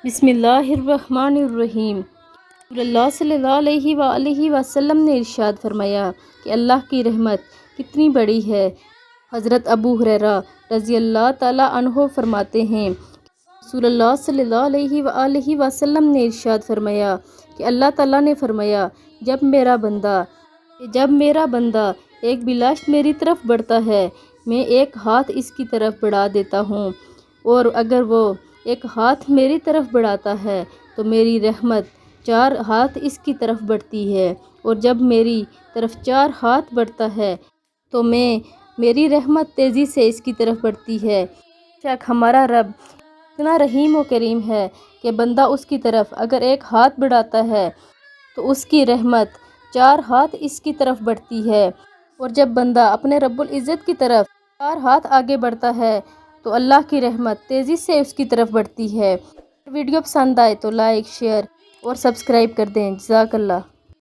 बिस्मिल्लाहिर्रहमानिर्रहीम। अल्लाह सल्लल्लाहु अलैहि वसल्लम ने इरशाद फरमाया कि अल्लाह की रहमत कितनी बड़ी है। हज़रत अबू हुरैरा रज़ी अल्लाह ताला अन्हो फरमाते हैं, रसूलुल्लाह सल्लल्लाहु अलैहि वसल्लम ने इरशाद फरमाया कि अल्लाह ताला ने फरमाया, जब मेरा बंदा एक बिलाश्त मेरी तरफ बढ़ता है, मैं एक हाथ इसकी तरफ बढ़ा देता हूँ, और अगर वो एक हाथ मेरी तरफ बढ़ाता है तो मेरी रहमत 4 हाथ इसकी तरफ बढ़ती है, और जब मेरी तरफ 4 हाथ बढ़ता है तो मेरी रहमत तेज़ी से इसकी तरफ बढ़ती है। बेशक हमारा रब इतना रहीम व करीम है कि बंदा उसकी तरफ अगर एक हाथ बढ़ाता है तो उसकी रहमत 4 हाथ इसकी तरफ बढ़ती है, और जब बंदा अपने रब्बुल इज़्ज़त की तरफ 4 हाथ आगे बढ़ता है तो अल्लाह की रहमत तेज़ी से उसकी तरफ बढ़ती है। वीडियो पसंद आए तो लाइक, शेयर और सब्सक्राइब कर दें। जज़ाकल्लाह।